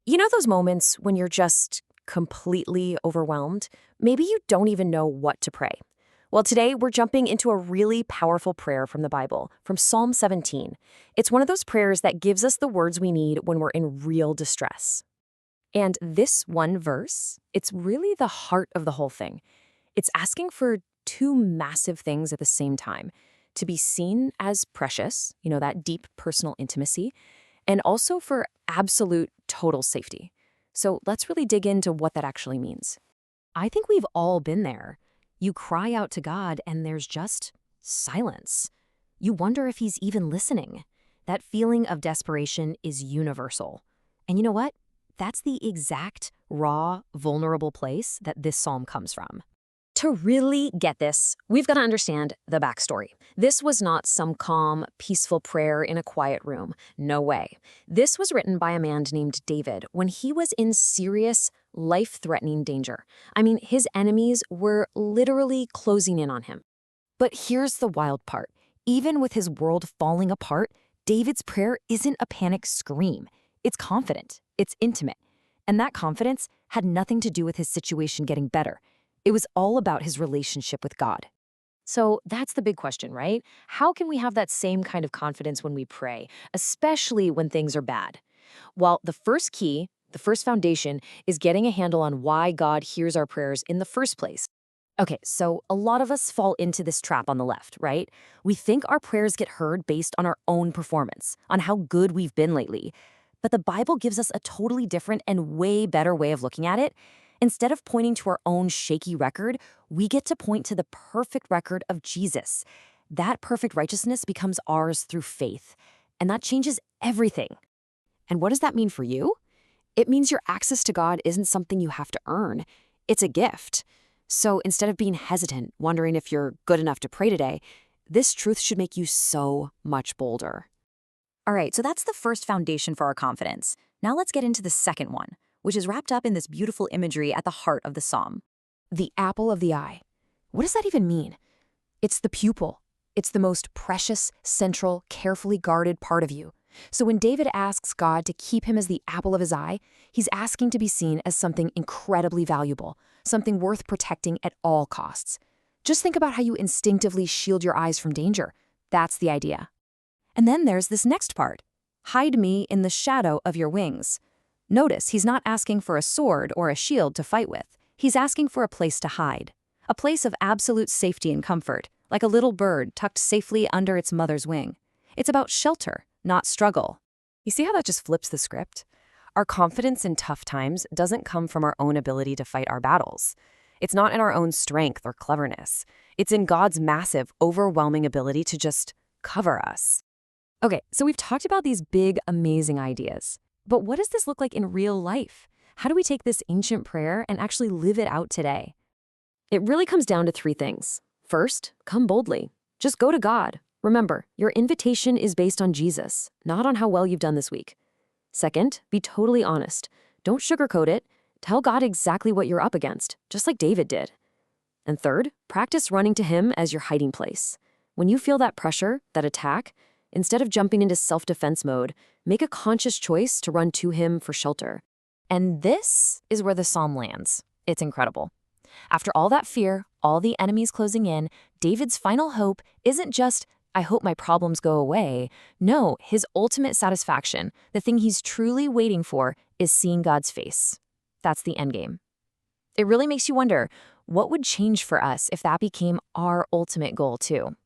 You know those moments when you're just completely overwhelmed? Maybe you don't even know what to pray. Well, today we're jumping into a really powerful prayer from the Bible, from Psalm 17. It's one of those prayers that gives us the words we need when we're in real distress. And this one verse, it's really the heart of the whole thing. It's asking for two massive things at the same time: to be seen as precious, that deep personal intimacy, and also for absolute total safety. So let's really dig into what that actually means. I think we've all been there. You cry out to God and there's just silence. You wonder if he's even listening. That feeling of desperation is universal. And you know what? That's the exact raw, vulnerable place that this psalm comes from. To really get this, we've got to understand the backstory. This was not some calm, peaceful prayer in a quiet room. No way. This was written by a man named David when he was in serious, life-threatening danger. I mean, his enemies were literally closing in on him. But here's the wild part. Even with his world falling apart, David's prayer isn't a panic scream. It's confident. It's intimate. And that confidence had nothing to do with his situation getting better. It was all about his relationship with God. So that's the big question, right? How can we have that same kind of confidence when we pray, especially when things are bad? Well, the first key, the first foundation, is getting a handle on why God hears our prayers in the first place. Okay, so a lot of us fall into this trap on the left, right? We think our prayers get heard based on our own performance, on how good we've been lately. But the Bible gives us a totally different and way better way of looking at it. Instead of pointing to our own shaky record, we get to point to the perfect record of Jesus. That perfect righteousness becomes ours through faith, and that changes everything. And what does that mean for you? It means your access to God isn't something you have to earn. It's a gift. So instead of being hesitant, wondering if you're good enough to pray today, this truth should make you so much bolder. All right, so that's the first foundation for our confidence. Now let's get into the second one, which is wrapped up in this beautiful imagery at the heart of the psalm. The apple of the eye. What does that even mean? It's the pupil. It's the most precious, central, carefully guarded part of you. So when David asks God to keep him as the apple of his eye, he's asking to be seen as something incredibly valuable, something worth protecting at all costs. Just think about how you instinctively shield your eyes from danger. That's the idea. And then there's this next part. Hide me in the shadow of your wings. Notice he's not asking for a sword or a shield to fight with. He's asking for a place to hide. A place of absolute safety and comfort, like a little bird tucked safely under its mother's wing. It's about shelter, not struggle. You see how that just flips the script? Our confidence in tough times doesn't come from our own ability to fight our battles. It's not in our own strength or cleverness. It's in God's massive, overwhelming ability to just cover us. Okay, so we've talked about these big, amazing ideas. But what does this look like in real life? How do we take this ancient prayer and actually live it out today? It really comes down to three things. First, come boldly. Just go to God. Remember, your invitation is based on Jesus, not on how well you've done this week. Second, be totally honest. Don't sugarcoat it. Tell God exactly what you're up against, just like David did. And third, practice running to him as your hiding place. When you feel that pressure, that attack, instead of jumping into self-defense mode, make a conscious choice to run to him for shelter. And this is where the psalm lands. It's incredible. After all that fear, all the enemies closing in, David's final hope isn't just, I hope my problems go away. No, his ultimate satisfaction, the thing he's truly waiting for, is seeing God's face. That's the endgame. It really makes you wonder, what would change for us if that became our ultimate goal too?